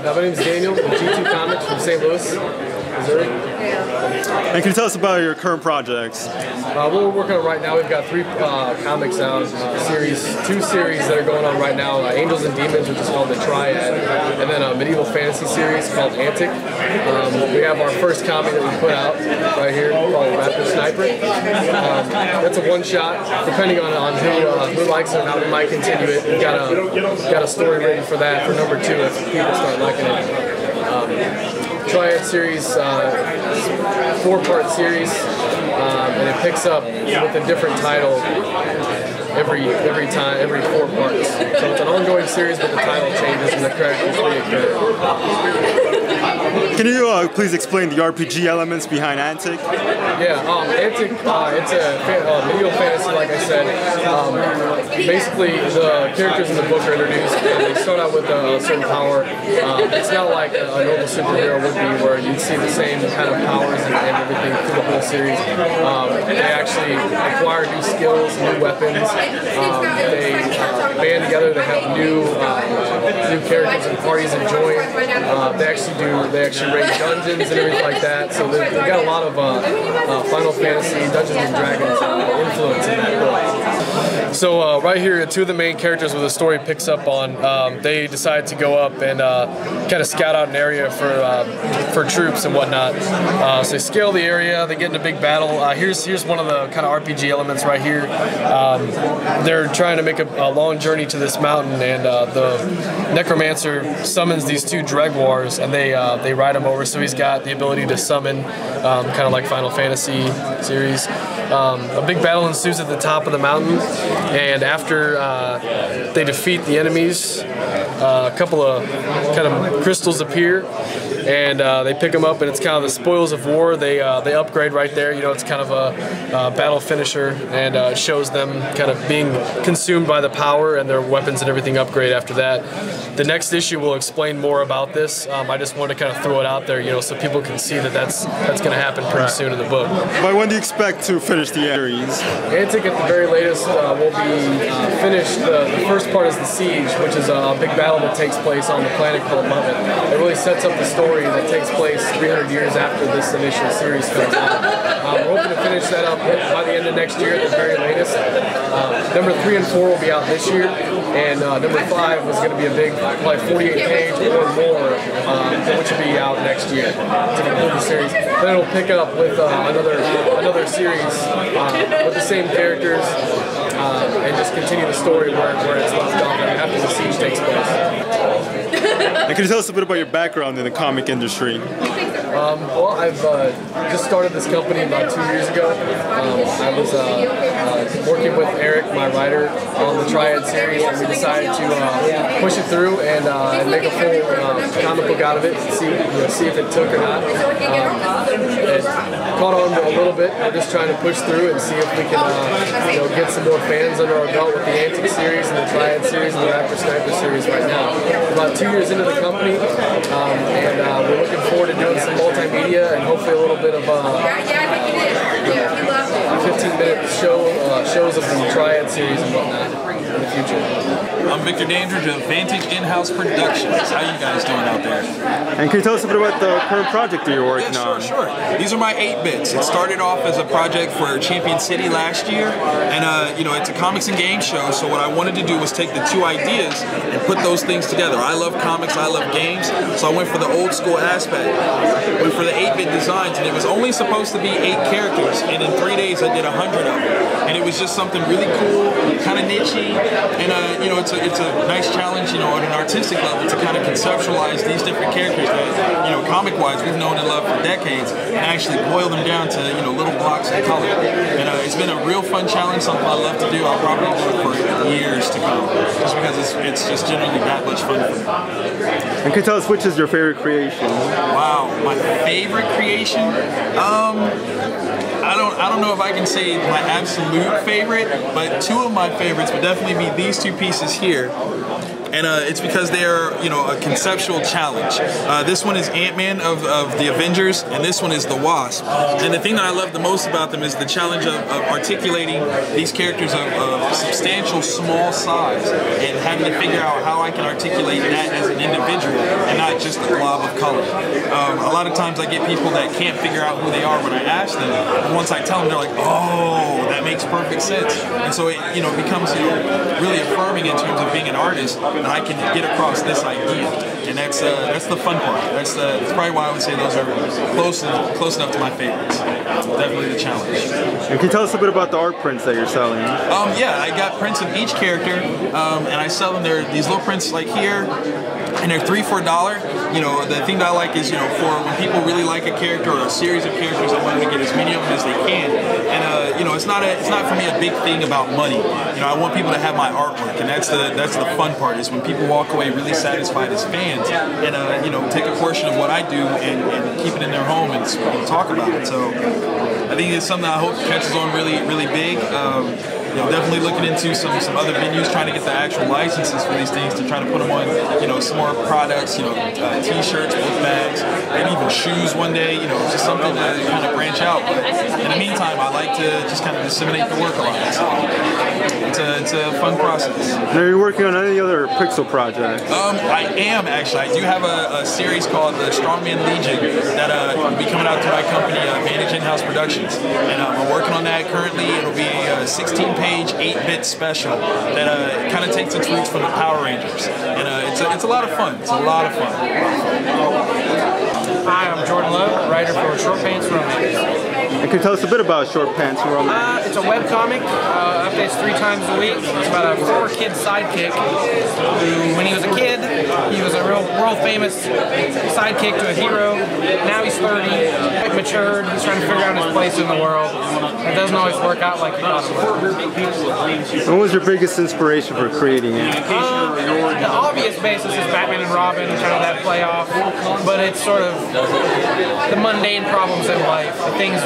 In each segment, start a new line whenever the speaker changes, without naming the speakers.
My name is Daniel from G2 Comics from St. Louis, Missouri.
And can you tell us about your current projects?
What we're working on right now, we've got 3 comics out, two series that are going on right now, Angels and Demons, which is called The Triad, and then a medieval fantasy series called Antic. We have our first comic that we put out right here called Raptor Sniper. That's a one-shot, depending on who likes it or not, we might continue it. We've got a story ready for that for number 2 if people start liking it. Triad series, 4-part series, and it picks up with a different title every 4 parts. So it's an ongoing series, but the title changes and the characters reoccur.
Can you please explain the RPG elements behind Antic?
Yeah, Antic, it's a medieval fantasy, like I said. Basically, the characters in the book are introduced, and they start out with a certain power. It's not like a normal superhero would be, where you'd see the same kind of powers and everything through the whole series. They actually acquire new skills, new weapons. They band together. They have new characters and parties and join. They actually raid dungeons and everything like that. So they've got a lot of Final Fantasy, Dungeons and Dragons influence in that book. So right here, 2 of the main characters where the story picks up on, they decide to go up and kind of scout out an area for troops and whatnot. So they scale the area, they get in a big battle. Here's one of the kind of RPG elements right here. They're trying to make a long journey to this mountain, and the necromancer summons these 2 Dregwars, and they ride him over. So he's got the ability to summon, kind of like Final Fantasy series. A big battle ensues at the top of the mountain, and after they defeat the enemies, a couple of kind of crystals appear, and they pick them up, and it's kind of the spoils of war. They upgrade right there. You know, it's kind of a battle finisher, and it shows them kind of being consumed by the power, and their weapons and everything upgrade after that. The next issue will explain more about this. I just wanted to kind of throw it out there, you know, so people can see that that's going to happen pretty soon in the book.
By when do you expect to finish the series?
Antic at the very latest will be finished. The first part is the Siege, which is a big battle that takes place on the planet called Muppet. It really sets up the story that takes place 300 years after this initial series comes out. We're hoping to finish that up by the end of next year at the very latest. Number 3 and 4 will be out this year, and number 5 is going to be a big, like 48-page or more, which will be out next year to conclude the series. Then it'll pick up with another series with the same characters, and just continue the story where it's left off after the Siege takes place.
And can you tell us a bit about your background in the comic industry?
Well, I've just started this company about 2 years ago. I was working with Eric, my writer, on the Triad series, and we decided to push it through and make a full comic book out of it, and see if it took or not. It caught on a little bit. We're just trying to push through and see if we can get some more fans under our belt with the Antic series and the Triad series and the Raptor Sniper series right now. About 2 years into the company, and we're looking forward to doing some multimedia and hopefully a little bit of 15-minute shows of the Triad series and whatnot in the future.
I'm Victor Dandridge of Antic In-House Productions. How you guys doing out there?
And can you tell us a bit about the current project that you're working on?
Sure. These are my 8-bits. It started off as a project for Champion City last year, and it's a comics and games show. So what I wanted to do was take the 2 ideas and put those things together. I love comics, I love games, so I went for the old school aspect. Went for the 8-bit designs, and it was only supposed to be 8 characters, and in 3 days I did 100 of them. And it was just something really cool, kind of nichey, and it's a nice challenge, at an artistic level to kind of conceptualize these different characters that, comic-wise, we've known and loved for decades, and actually boil them down to, little blocks of color. And it's been a real fun challenge, something I love to do. I'll probably do it for years to come, just because it's just generally that much fun for me.
And can you tell us which is your favorite creation?
Wow, my favorite creation? I don't know if I can say my absolute favorite, but 2 of my favorites would definitely be these 2 pieces here. and it's because they are, you know, a conceptual challenge. This one is Ant-Man of the Avengers, and this one is the Wasp. And the thing that I love the most about them is the challenge of articulating these characters of substantial small size and having to figure out how I can articulate that as an individual and not just a glob of color. A lot of times I get people that can't figure out who they are when I ask them, and once I tell them, they're like, oh, that makes perfect sense. And so it, you know, becomes, you know, really affirming in terms of being an artist that I can get across this idea. And that's the fun part. That's probably why I would say those are close enough to my favorites. Definitely the challenge.
And can you tell us a bit about the art prints that you're selling?
Yeah, I got prints of each character, and I sell them. They're these little prints like here, and they're $3 for $1. You know, the thing that I like is, you know, for when people really like a character or a series of characters, I want them to get as many of them as they can. And you know, it's not for me a big thing about money. You know, I want people to have my artwork, and that's the fun part, is when people walk away really satisfied as fans, and you know, take a portion of what I do and keep it in their home and talk about it. So I think it's something I hope catches on really big. You know, definitely looking into some other venues, trying to get the actual licenses for these things to try to put them on, you know, some more products, you know, t-shirts, book bags, maybe even shoes one day, you know, just something to kind of branch out. But in the meantime, I like to just kind of disseminate the work a lot. So it's a fun process.
Now, are you working on any other Pixel projects?
I am, actually. I do have a series called the Strongman Legion that will be coming out to my company, Manage In-House Productions. And I'm working on that currently. It'll be a 16-page 8-bit special that kind of takes its roots from the Power Rangers. And it's a lot of fun. It's a lot of fun.
Hi, I'm Jordan Lowe, writer for Short Pants Romance.
And can you tell us a bit about Short Pants Romance?
It's a webcomic, updates 3 times a week. It's about a former kid sidekick who, when he was a kid, he was a real world-famous sidekick to a hero. Now he's 30, matured, he's trying to figure out his place in the world. It doesn't always work out like he thought it would.
What was your biggest inspiration for creating it?
The obvious basis is Batman and Robin, kind of that play off, but it's sort of the mundane problems in life, the things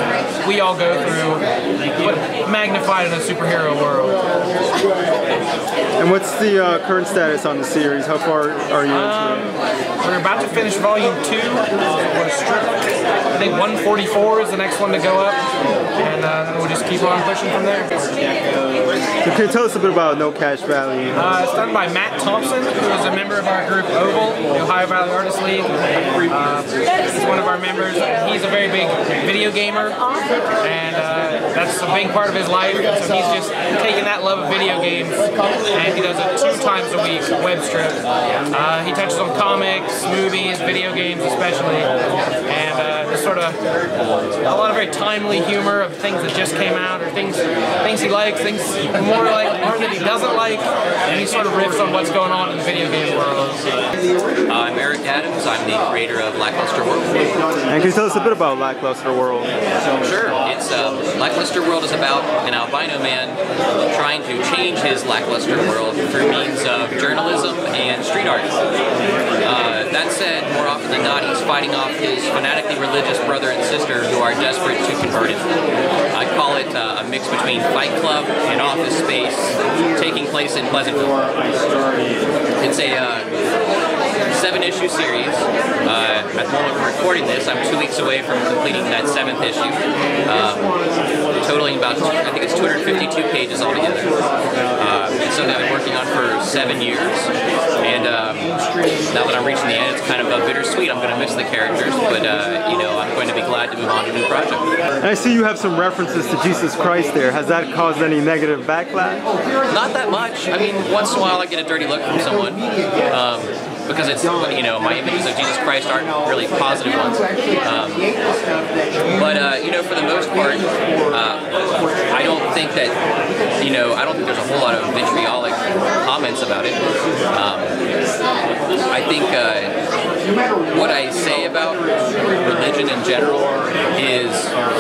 we all go through, but magnified in a superhero world.
And what's the current status on the series? How far are you into it?
We're about to finish volume 2. We're I think 144 is the next one to go up, and we'll just keep on pushing from there.
So can you tell us a bit about No Cash Valley?
It's done by Matt Thompson, who is a member of our group Oval, the Ohio Valley Artists League. He's one of our members. He's a very big video gamer, and that's a big part of his life. So he's just taken that love of video games, and he does it 2 times a week, a web strip. He touches on comics, movies, video games especially, and just sort of a lot of very timely humor of things that just came out, or things he likes, things more that he doesn't like, and he sort of riffs on what's going on in the video game world.
I'm Eric Adams. I'm the creator of Lackluster World.
And can you tell us a bit about Lackluster World?
Sure. It's Lackluster World is about an albino man trying to change his lackluster world through means of journalism and street art. That said, more often than not, he's fighting off his fanatically religious brother and sister who are desperate to convert him. I call it a mix between Fight Club and Office Space, taking place in Pleasantville. It's a 7-issue series. At the moment we're recording this, I'm 2 weeks away from completing that 7th issue, totaling about, I think it's 252 pages altogether. It's something I've been working on for 7 years, and now that I'm reaching the end, it's kind of bittersweet. I'm going to miss the characters, but you know, I'm going to be glad to move on to a new project.
And I see you have some references to Jesus Christ there. Has that caused any negative backlash?
Not that much. I mean, once in a while I get a dirty look from someone. Because it's, you know, my images of Jesus Christ aren't really positive ones. But, you know, for the most part, I don't think that, you know, I don't think there's a whole lot of vitriolic comments about it. I think what I say about religion in general is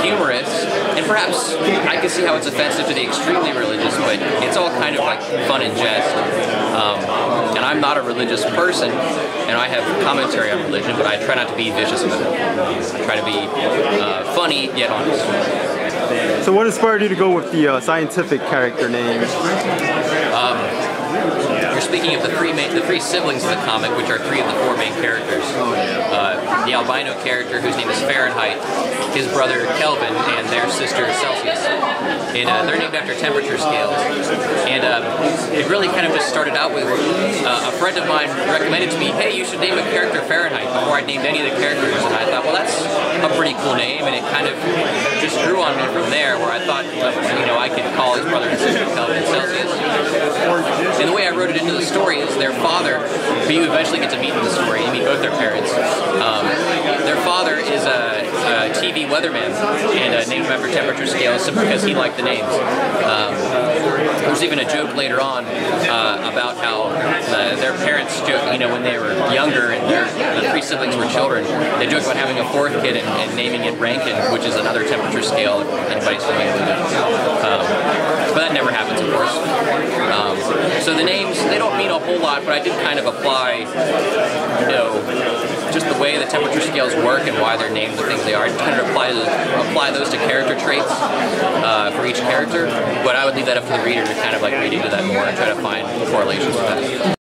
humorous, and perhaps I can see how it's offensive to the extremely religious, but it's all kind of like fun and jest. And I'm not a religious person, and I have commentary on religion, but I try not to be vicious about it. I try to be funny yet honest.
So what inspired you to go with the scientific character name?
You're speaking of the three siblings of the comic, which are three of the four main characters. The albino character, whose name is Fahrenheit, his brother Kelvin, and their sister Celsius. And they're named after temperature scales. And it really kind of just started out with a friend of mine recommended to me, hey, you should name a character Fahrenheit, before I'd named any of the characters. And I thought, well, that's a pretty cool name, and it kind of just grew on me from there, where I thought, you know, I could call his brother and sister Kelvin and Celsius. And the way I wrote it into the story is their father, who you eventually get to meet in the story, you meet both their parents. Their father is a TV weatherman, and named him after temperature scales simply because he liked the names. There's even a joke later on about how their parents joke, you know, when they were younger and the three siblings were children, they joke about having a fourth kid and naming it Rankin, which is another temperature scale, if anybody's familiar with it. But that never happens, of course. So the names, they don't mean a whole lot, but I did kind of apply, you know, just the way the temperature scales work and why they're named the things they are. I kind of apply those to character traits for each character, but I would leave that up to the reader to kind of like read into that more and try to find correlations with that.